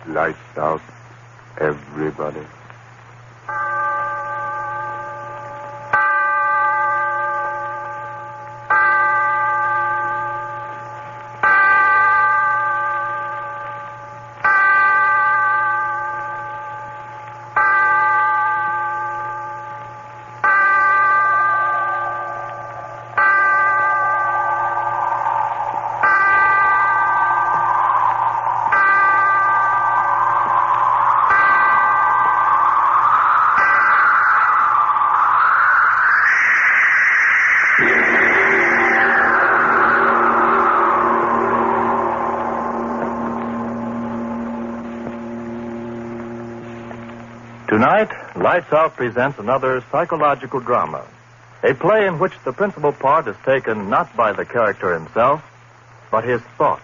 Lights out, everybody. Tonight, Lights Out presents another psychological drama, a play in which the principal part is taken not by the character himself, but his thoughts.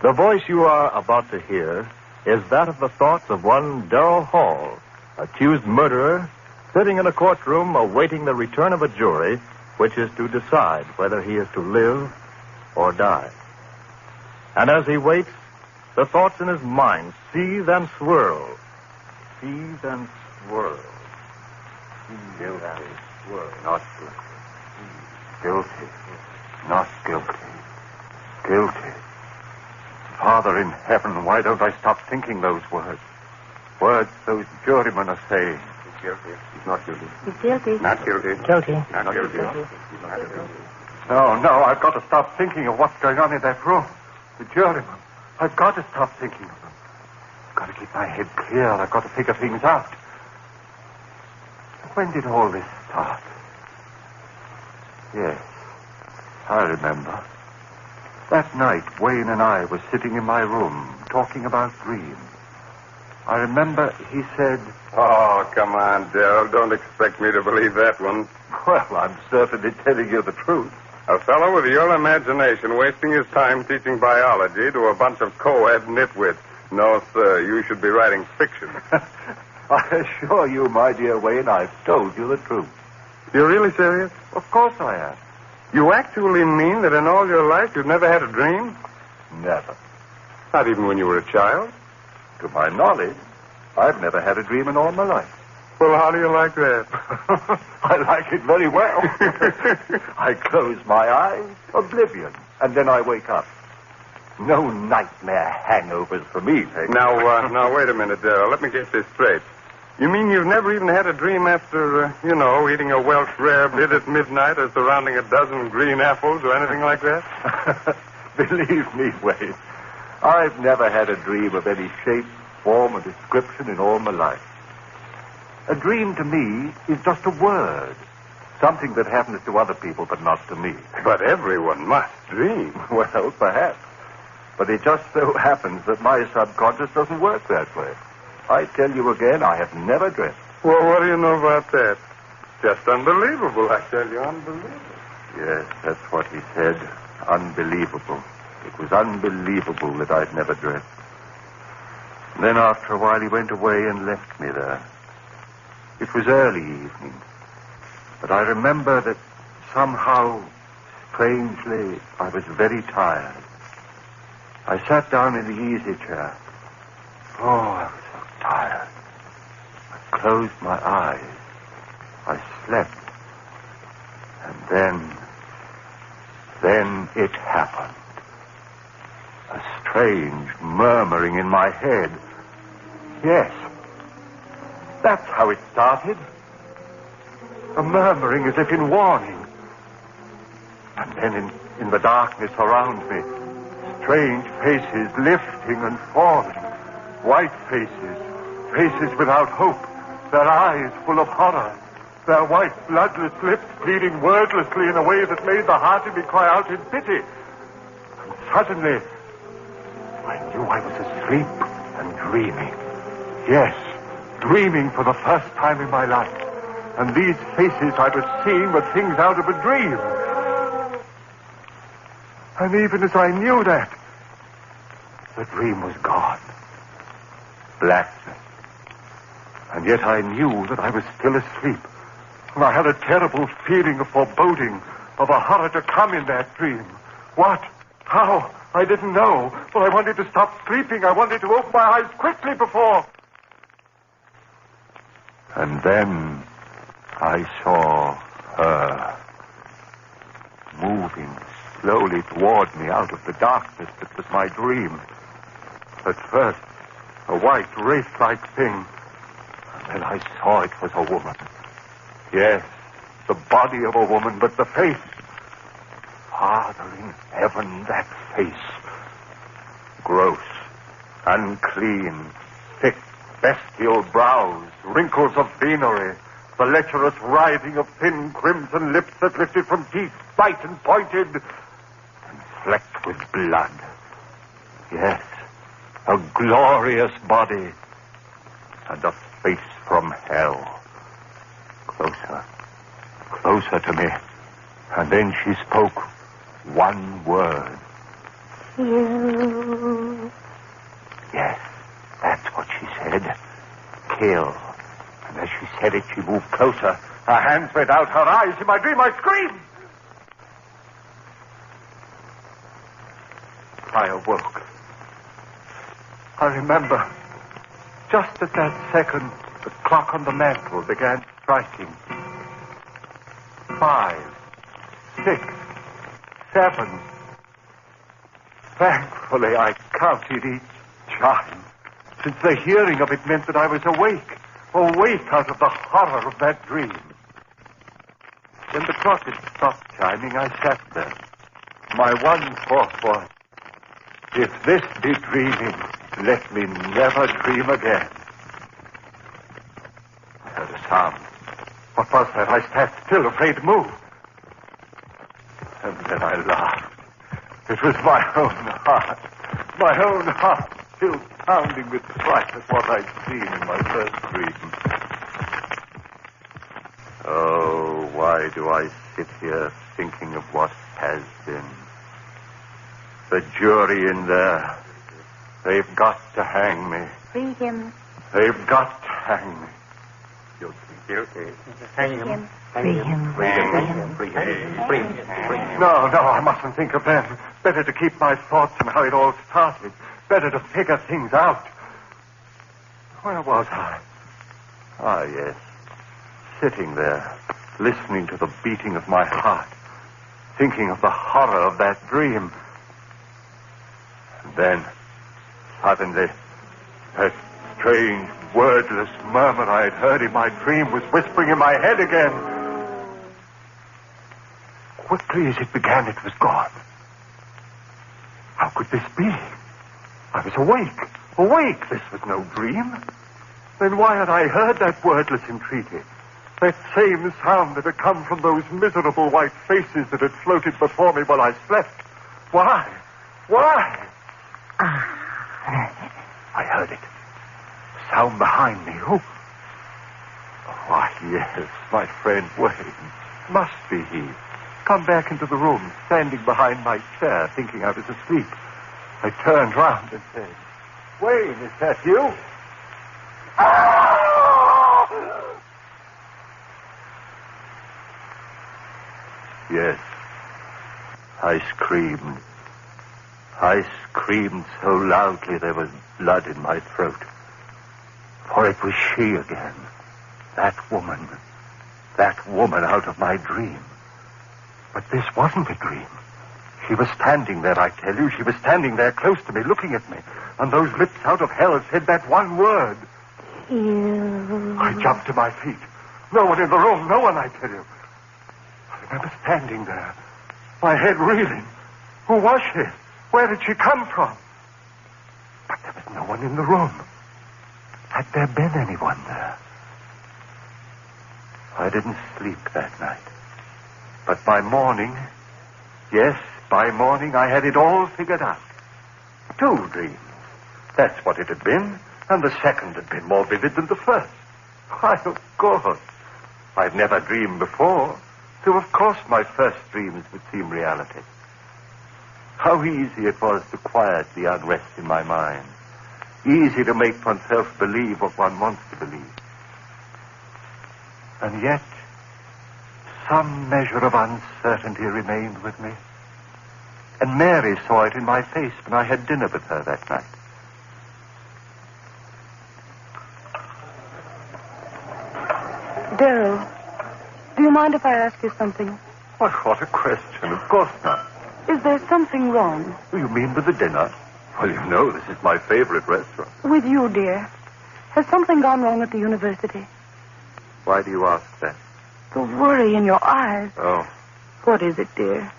The voice you are about to hear is that of the thoughts of one Darrell Hall, accused murderer, sitting in a courtroom awaiting the return of a jury which is to decide whether he is to live or die. And as he waits, the thoughts in his mind seethe and swirl. Seethe and swirl. Guilty. Not guilty. Guilty. Not guilty. Guilty. Father in heaven, why don't I stop thinking those words? Words those jurymen are saying. He's guilty. He's not guilty. He's guilty. Not guilty. Guilty. Not guilty. No, I've got to stop thinking of what's going on in that room. The jurymen. I've got to stop thinking of them. I've got to keep my head clear. I've got to figure things out. When did all this start? Yes, I remember. That night, Wayne and I were sitting in my room, talking about dreams. I remember he said... Oh, come on, Darrell. Don't expect me to believe that one. Well, I'm certainly telling you the truth. A fellow with your imagination wasting his time teaching biology to a bunch of co-ed nitwits. No, sir, you should be writing fiction. I assure you, my dear Wayne, I've told you the truth. You're really serious? Of course I am. You actually mean that in all your life you've never had a dream? Never. Not even when you were a child? To my knowledge, I've never had a dream in all my life. Well, how do you like that? I like it very well. I close my eyes, oblivion, and then I wake up. No nightmare hangovers for me, Peg. Now, wait a minute, Darrell. Let me get this straight. You mean you've never even had a dream after, eating a Welsh rarebit at midnight or surrounding a dozen green apples or anything like that? Believe me, Wayne, I've never had a dream of any shape, form, or description in all my life. A dream to me is just a word. Something that happens to other people, but not to me. But everyone must dream. Well, perhaps. But it just so happens that my subconscious doesn't work that way. I tell you again, I have never dreamt. Well, what do you know about that? Just unbelievable, I tell you, unbelievable. Yes, that's what he said. Unbelievable. It was unbelievable that I'd never dreamt. Then after a while he went away and left me there. It was early evening. But I remember that somehow, strangely, I was very tired. I sat down in the easy chair. Oh, I was so tired. I closed my eyes. I slept. And then it happened. A strange murmuring in my head. Yes. That's how it started. A murmuring as if in warning. And then in the darkness around me, strange faces lifting and falling. White faces. Faces without hope. Their eyes full of horror. Their white, bloodless lips pleading wordlessly in a way that made the heart in me cry out in pity. And suddenly, I knew I was asleep and dreaming. Yes, dreaming for the first time in my life. And these faces I was seeing were things out of a dream. And even as I knew that, the dream was gone. Blackness. And yet I knew that I was still asleep. And I had a terrible feeling of foreboding, of a horror to come in that dream. What? How? I didn't know. But I wanted to stop sleeping. I wanted to open my eyes quickly before. And then I saw her moving slowly toward me out of the darkness that was my dream. At first, a white, wraith-like thing. And then I saw it was a woman. Yes, the body of a woman, but the face. Father in heaven, that face. Gross, unclean, thick, bestial brows, wrinkles of venery, the lecherous writhing of thin crimson lips that lifted from teeth, white and pointed, and flecked with blood. Yes, a glorious body, and a face from hell. Closer, closer to me, and then she spoke one word. You. Yes, that's what she said. Kill. And as she said it, she moved closer. Her hands went out, her eyes. In my dream, I screamed. I awoke. I remember, just at that second, the clock on the mantel began striking. 5, 6, 7. Thankfully, I counted each chime, since the hearing of it meant that I was awake out of the horror of that dream. When the clock had stopped chiming, I sat there. My one thought was, if this be dreaming, let me never dream again. I heard a sound. What was that? I sat still, afraid to move. And then I laughed. It was my own heart, still pounding with fright at what I'd seen in my first dream. Oh, why do I sit here thinking of what has been? The jury in there, they've got to hang me. Free him. They've got to hang me. Guilty. Free him. Free him. Free him. Free him. Free him. No, I mustn't think of them. Better to keep my thoughts on how it all started. Better to figure things out. Where was I? Ah, yes. Sitting there, listening to the beating of my heart, thinking of the horror of that dream. And then, suddenly, that strange, wordless murmur I had heard in my dream was whispering in my head again. Quickly as it began, it was gone. How could this be? I was awake. This was no dream. Then why had I heard that wordless entreaty? That same sound that had come from those miserable white faces that had floated before me while I slept. Why? I heard it. Sound behind me. Who? Why, yes, my friend Wayne. Must be he. Come back into the room, standing behind my chair, thinking I was asleep. I turned round and said, Wayne, is that you? Yes, I screamed. I screamed so loudly there was blood in my throat. For it was she again. That woman out of my dream. But this wasn't a dream. She was standing there, I tell you. She was standing there close to me, looking at me. And those lips out of hell said that one word. You. I jumped to my feet. No one in the room, no one, I tell you. I remember standing there, my head reeling. Who was she? Where did she come from? But there was no one in the room. Had there been anyone there? I didn't sleep that night. But by morning, I had it all figured out. 2 dreams. That's what it had been. And the second had been more vivid than the first. Why, of course. I'd never dreamed before. So, of course, my first dreams would seem reality. How easy it was to quiet the unrest in my mind. Easy to make oneself believe what one wants to believe. And yet, some measure of uncertainty remained with me. And Mary saw it in my face when I had dinner with her that night. Daryl, do you mind if I ask you something? What a question. Of course not. Is there something wrong? You mean with the dinner? Well, you know, this is my favorite restaurant. With you, dear? Has something gone wrong at the university? Why do you ask that? The worry in your eyes. Oh. What is it, dear?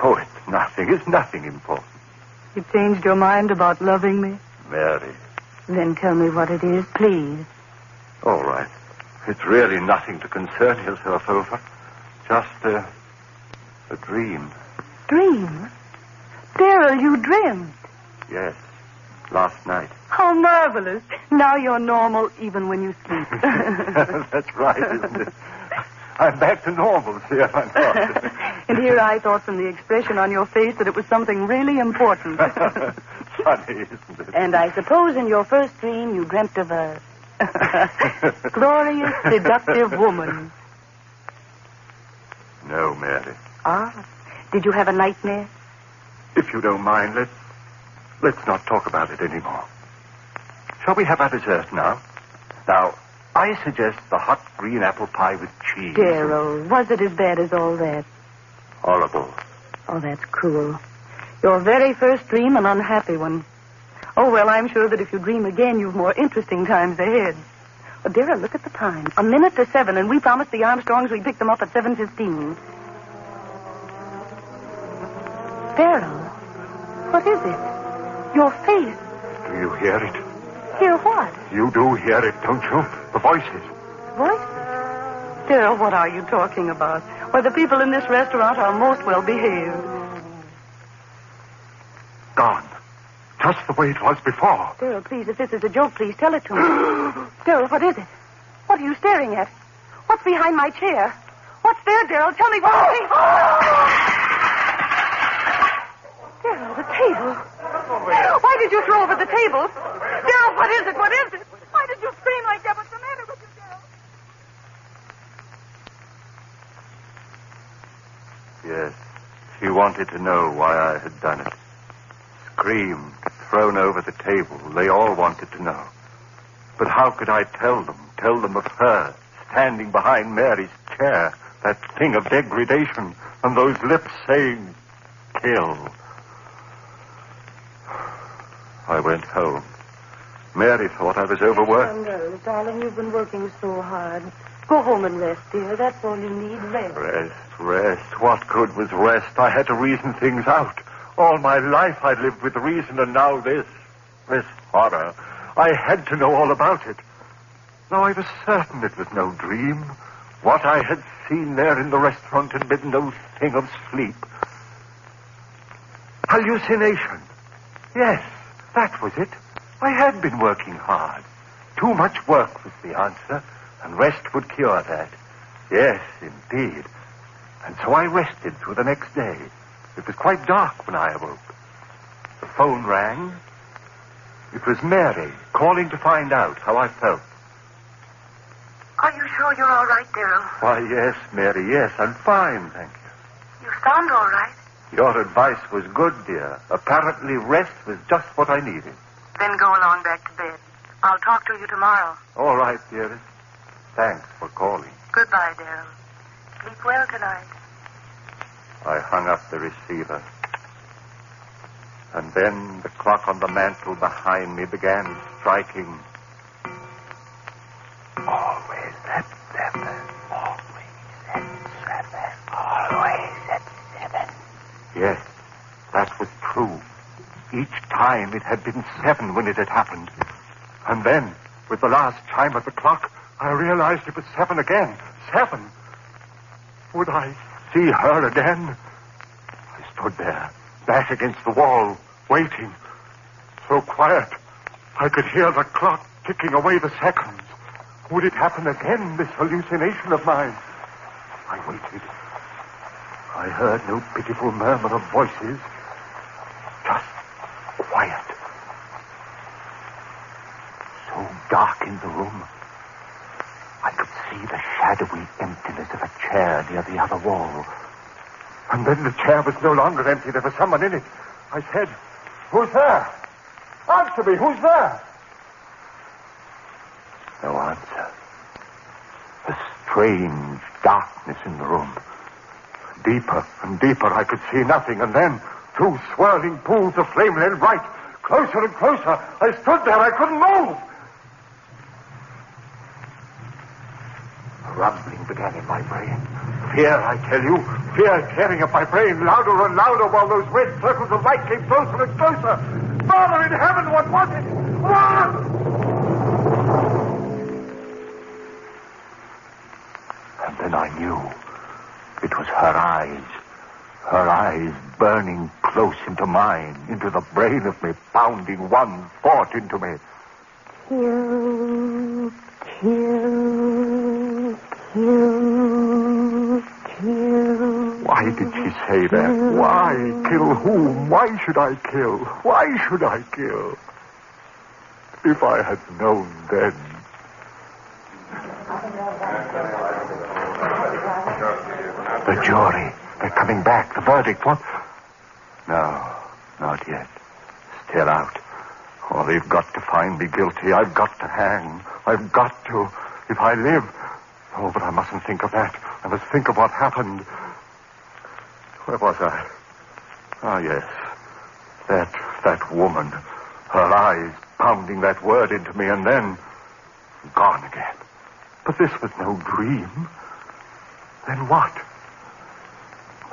Oh, it's nothing. It's nothing important. You changed your mind about loving me? Mary. Then tell me what it is, please. All right. It's really nothing to concern yourself over. Just a dream. Dream? Daryl, you dreamed. Yes. Last night. How marvelous. Now you're normal even when you sleep. That's right, isn't it? I'm back to normal, see if I'm not. And here I thought from the expression on your face that it was something really important. Funny, isn't it? And I suppose in your first dream you dreamt of a glorious, seductive woman. No, Mary. Ah, did you have a nightmare? If you don't mind, let's not talk about it anymore. Shall we have our dessert now? Now, I suggest the hot green apple pie with cheese. Daryl, was it as bad as all that? Horrible. Oh, that's cruel. Your very first dream, an unhappy one. Oh, well, I'm sure that if you dream again, you've more interesting times ahead. Oh, Daryl, look at the time. 7:01, and we promised the Armstrongs we'd pick them up at 7:15. Daryl, what is it? Your face. Do you hear it? Hear what? You do hear it, don't you? The voices. Voices? Daryl, what are you talking about? Why, the people in this restaurant are most well behaved. Gone. Just the way it was before. Daryl, please, if this is a joke, please tell it to me. Daryl, what is it? What are you staring at? What's behind my chair? What's there, Daryl? Tell me what. Daryl, the table. Why did you throw over the table? Daryl, what is it? What is it? Why did you scream like that? What's the matter with you, Daryl? Yes. She wanted to know why I had done it. Screamed, thrown over the table. They all wanted to know. But how could I tell them? Tell them of her, standing behind Mary's chair, that thing of degradation, and those lips saying, kill. I went home. Mary thought I was overworked. No, darling, you've been working so hard. Go home and rest, dear. That's all you need, rest. Rest. What good was rest? I had to reason things out. All my life I lived with reason, and now this horror. I had to know all about it. Now I was certain it was no dream. What I had seen there in the restaurant had been no thing of sleep. Hallucination. Yes, that was it. I had been working hard. Too much work was the answer, and rest would cure that. Yes, indeed. And so I rested through the next day. It was quite dark when I awoke. The phone rang. It was Mary calling to find out how I felt. Are you sure you're all right, Daryl? Why, yes, Mary, yes, I'm fine, thank you. You sound all right. Your advice was good, dear. Apparently rest was just what I needed. Then go along back to bed. I'll talk to you tomorrow. All right, dearest. Thanks for calling. Goodbye, Daryl. Sleep well tonight. I hung up the receiver. And then the clock on the mantel behind me began striking. Always at 7. Always at 7. Always at 7. Yes, that was true. Each time it had been 7 when it had happened. And then, with the last chime of the clock, I realized it was 7 again. 7. Would I see her again? I stood there, back against the wall, waiting. So quiet, I could hear the clock ticking away the seconds. Would it happen again, this hallucination of mine? I waited. I heard no pitiful murmur of voices. Just quiet. So dark in the room, I could see the shadowy emptiness of a chair near the other wall. And then the chair was no longer empty. There was someone in it. I said, "Who's there? Answer me, who's there?" No answer. A strange darkness in the room. Deeper and deeper, I could see nothing, and then two swirling pools of flame led right, closer and closer. I stood there, I couldn't move. A rumbling began in my brain. Fear, I tell you, fear tearing at my brain, louder and louder, while those red circles of light came closer and closer. Father in heaven, what was it? What? And then I knew. It was her eyes burning close into mine, into the brain of me, pounding one thought into me. Kill, kill, kill, kill. Why did she say that? Why? Kill whom? Why should I kill? Why should I kill? If I had known then. The jury. They're coming back. The verdict. What? No, not yet. Still out. Oh, they've got to find me guilty. I've got to hang. I've got to. If I live. Oh, but I mustn't think of that. I must think of what happened. Where was I? Ah, yes. That woman. Her eyes pounding that word into me, and then gone again. But this was no dream. Then what?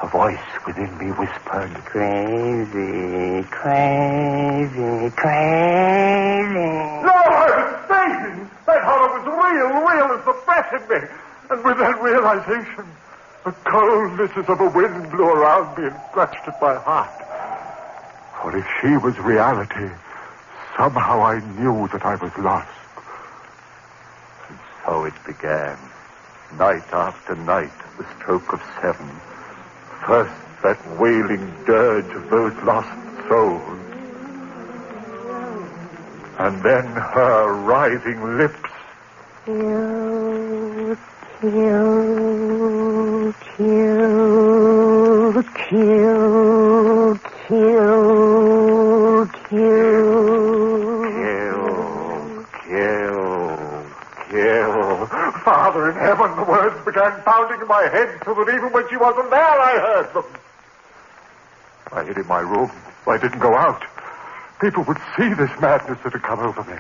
A voice within me whispered, "Crazy, crazy, crazy." No, I was insane. That horror was real as the breath in me. And with that realization, the coldnesses of a wind blew around me and clutched at my heart. For if she was reality, somehow I knew that I was lost. And so it began. Night after night, the stroke of 7. First, that wailing dirge of those lost souls. And then her writhing lips. Kill, kill, kill, kill, kill, kill. Father in heaven, the words began pounding in my head so that even when she wasn't there, I heard them. I hid in my room. I didn't go out. People would see this madness that had come over me.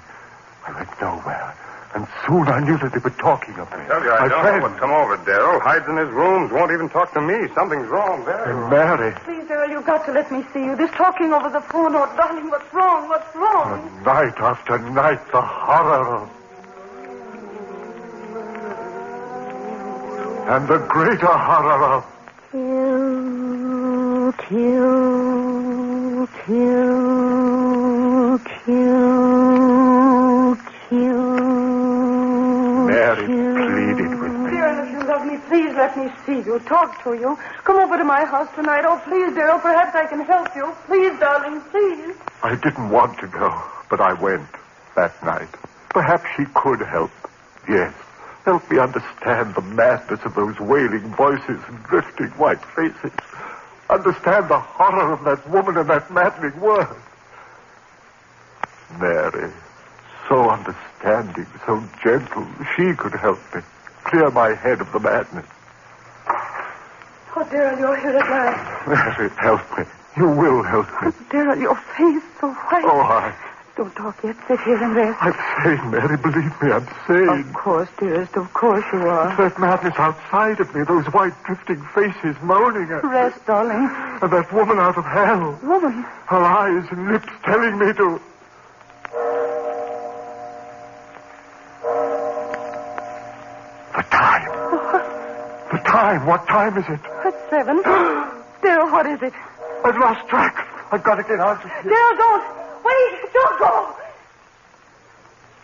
I went nowhere. And soon I knew that they were talking of me. I tell you, I don't know what's come over Darrell. Hides in his rooms, won't even talk to me. Something's wrong there. And Mary. Please, Darrell, you've got to let me see you. This talking over the phone. Oh, darling, what's wrong? What's wrong? And night after night, the horror of... And the greater horror of... Kill, kill, kill, kill, kill. Mary pleaded with me. Darrell, if you love me, please let me see you, talk to you. Come over to my house tonight. Oh, please, Darrell, perhaps I can help you. Please, darling, please. I didn't want to go, but I went that night. Perhaps she could help. Yes. Help me understand the madness of those wailing voices and drifting white faces. Understand the horror of that woman and that maddening word. Mary, so understanding, so gentle, she could help me clear my head of the madness. Oh, Darrell, you're here at last. Mary, help me. You will help me. Oh, Darrell, your face so white. Oh, Don't talk yet. Sit here and rest. I'm sane, Mary. Believe me, I'm sane. Of course, dearest. Of course you are. It's that madness outside of me, those white drifting faces moaning at me. Rest, darling. And that woman out of hell. Woman? Her eyes and lips telling me to... The time. What? The time. What time is it? It's 7. Darrell, what is it? I've lost track. I've got to get out of here. Darrell, don't. Wait, don't go.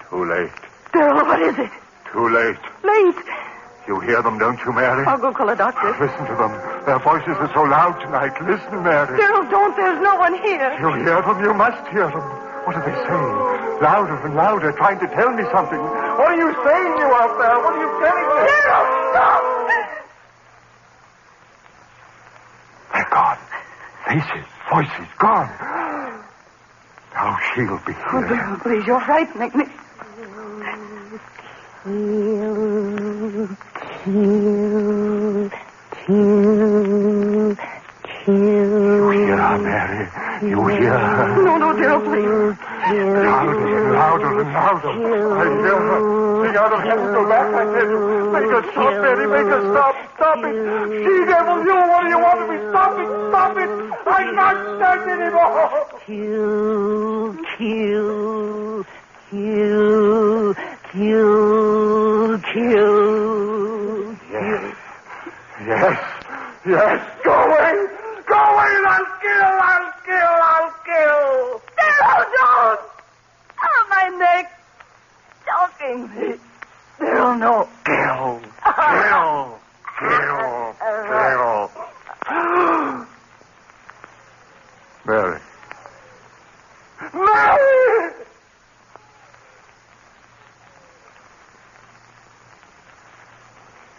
Too late. Darrell, what is it? Too late. Late. You hear them, don't you, Mary? I'll go call a doctor. Listen to them. Their voices are so loud tonight. Listen, Mary. Darrell, don't. There's no one here. You hear them? You must hear them. What are they saying? Louder and louder, trying to tell me something. What are you saying, you out there? What are you telling me? Darrell, stop! Voices gone. Now she'll be here. Oh, Darrell, please, you're frightening me. You hear her, Mary? You hear her? No, Darrell, please. Louder. I hear her. Sing out of heaven, go back, I tell you. Make her stop, Mary, make her stop. Stop it. She devil, you, what do you want of me? Stop it. I can't stand it anymore. Kill. Yes, go away. I'll kill. Darrell, don't. Oh, my neck. Choking me. Darrell, no. Kill. Mary.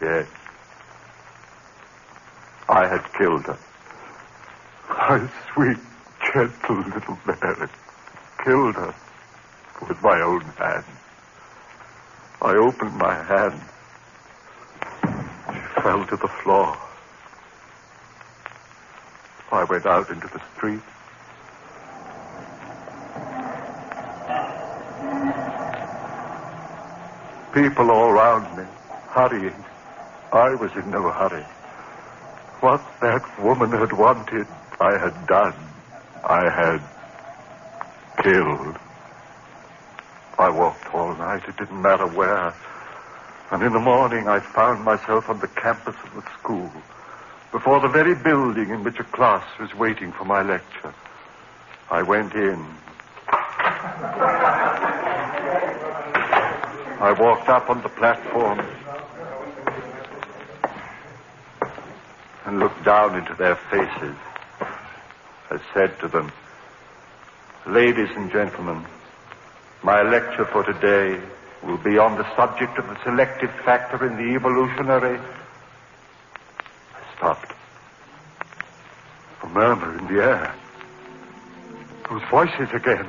Yes. I had killed her. My sweet, gentle little Mary. Killed her with my own hand. I opened my hand. She fell to the floor. I went out into the street. People all around me, hurrying. I was in no hurry. What that woman had wanted, I had done. I had killed. I walked all night. It didn't matter where. And in the morning, I found myself on the campus of the school, before the very building in which a class was waiting for my lecture. I went in. I walked up on the platform and looked down into their faces. I said to them, "Ladies and gentlemen, my lecture for today will be on the subject of the selective factor in the evolutionary..." I stopped. A murmur in the air. Those voices again.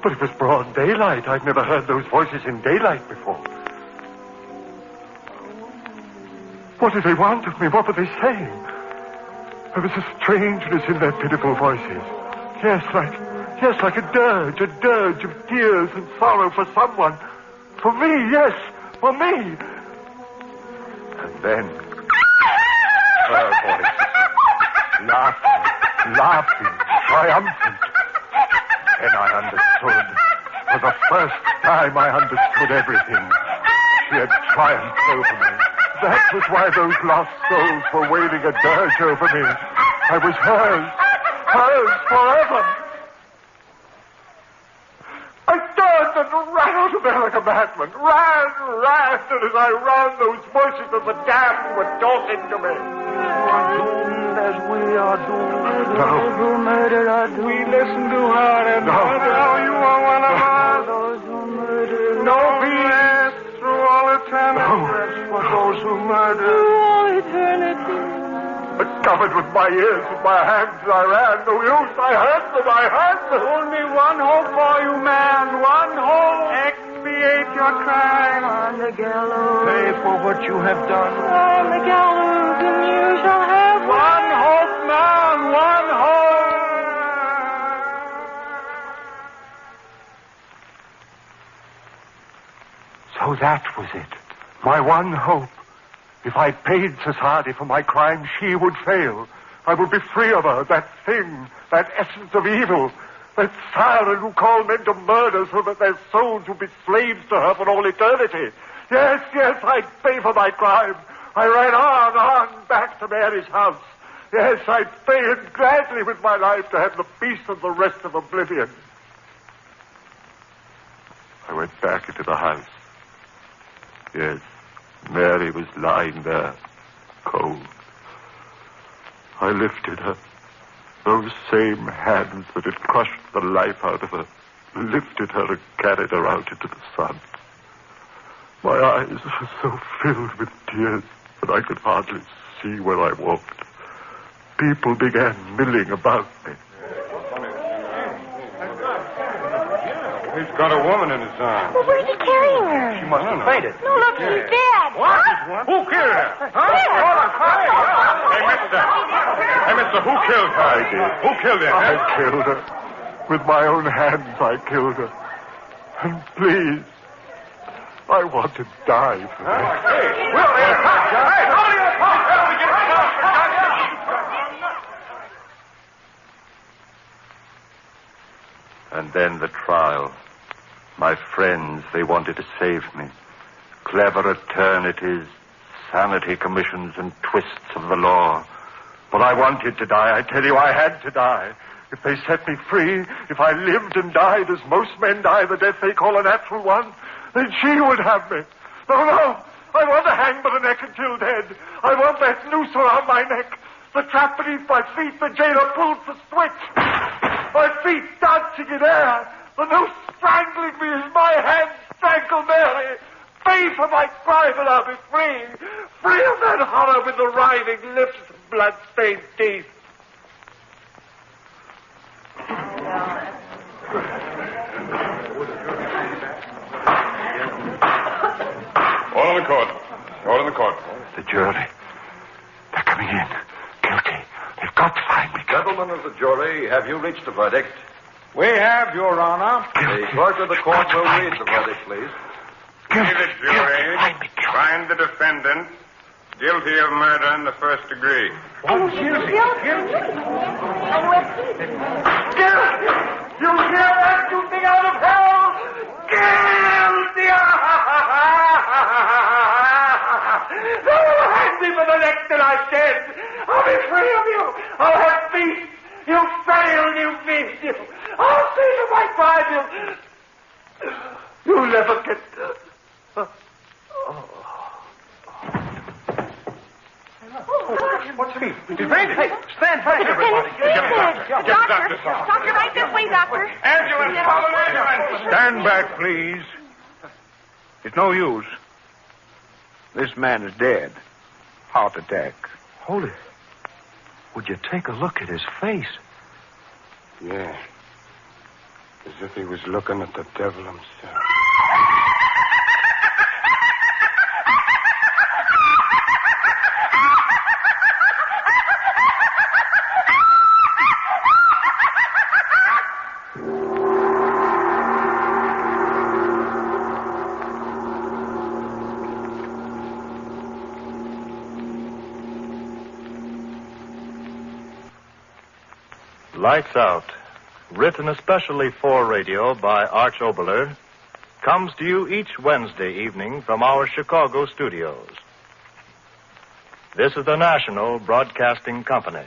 But it was broad daylight. I'd never heard those voices in daylight before. What did they want of me? What were they saying? There was a strangeness in their pitiful voices. Yes, like a dirge of tears and sorrow for someone. For me, yes, for me. And then her voice, laughing, triumphant. Then I understood. For the first time I understood everything. She had triumphed over me. That was why those lost souls were wailing a dirge over me. I was hers forever. I turned and ran out of there like a madman. Ran, and as I ran, those voices of the damned were talking to me. As we are doomed. No. Those who murder are doomed. We listen to her and now you are one of us. Those who murder. No peace through all eternity. Rest for those who murder. Through all eternity. But covered with my ears and my hands, I ran. No use. I heard them. Only one hope for you, man. One hope. Expiate your crime on the gallows. Pay for what you have done. On the gallows, and you shall have one hope, man. One hope. So that was it. My one hope. If I paid society for my crime, she would fail. I would be free of her, that thing, that essence of evil, that siren who called men to murder so that their souls would be slaves to her for all eternity. Yes, I'd pay for my crime. I ran on, back to Mary's house. Yes, I'd pay it gladly with my life to have the peace and the rest of oblivion. I went back into the house. Yes, Mary was lying there, cold. I lifted her. Those same hands that had crushed the life out of her lifted her and carried her out into the sun. My eyes were so filled with tears that I could hardly see where I walked. people began milling about me. He's got a woman in his arms. Well, where's he carrying her? She must have fainted. No, look, she's dead. What? Who killed her? Hey, mister, who killed her? I did. Who killed her? I killed her. With my own hands, I killed her. And please, I want to die for that. Hey, nobody will talk. And then the trial. My friends, they wanted to save me. Clever eternities, sanity commissions, and twists of the law. But I wanted to die. I tell you, I had to die. If they set me free, if I lived and died as most men die, the death they call a natural one, then she would have me. No. I want to hang by the neck until dead. I want that noose around my neck. The trap beneath my feet, the jailer pulled the switch. My feet dancing in air. The noose strangling me as my hands strangle Mary. Pay for my crime and I'll be free. Free of that horror with the writhing lips and blood-stained teeth. All in the court. All in the court. The jury. They're coming in. Guilty. They've got to find me. Gentlemen of the jury, have you reached a verdict? We have, Your Honor. The clerk of the court will read the verdict, please. See the jury. Find the defendant guilty of murder in the first degree. Guilty! You hear that, you thing out of hell? Guilty! Hang me for the neck till I'm dead. I'll be free of you. I'll have peace. You failed, you beast. I'll see to my crime. You'll never get... What's he? He's fainted. Hey, stand back, everybody. Doctor, right this way, doctor. Ambulance, call an ambulance. Stand back, please. It's no use. This man is dead. Heart attack. Hold it. Would you take a look at his face? Yeah. As if he was looking at the devil himself. Lights Out, written especially for radio by Arch Oboler, comes to you each Wednesday evening from our Chicago studios. This is the National Broadcasting Company.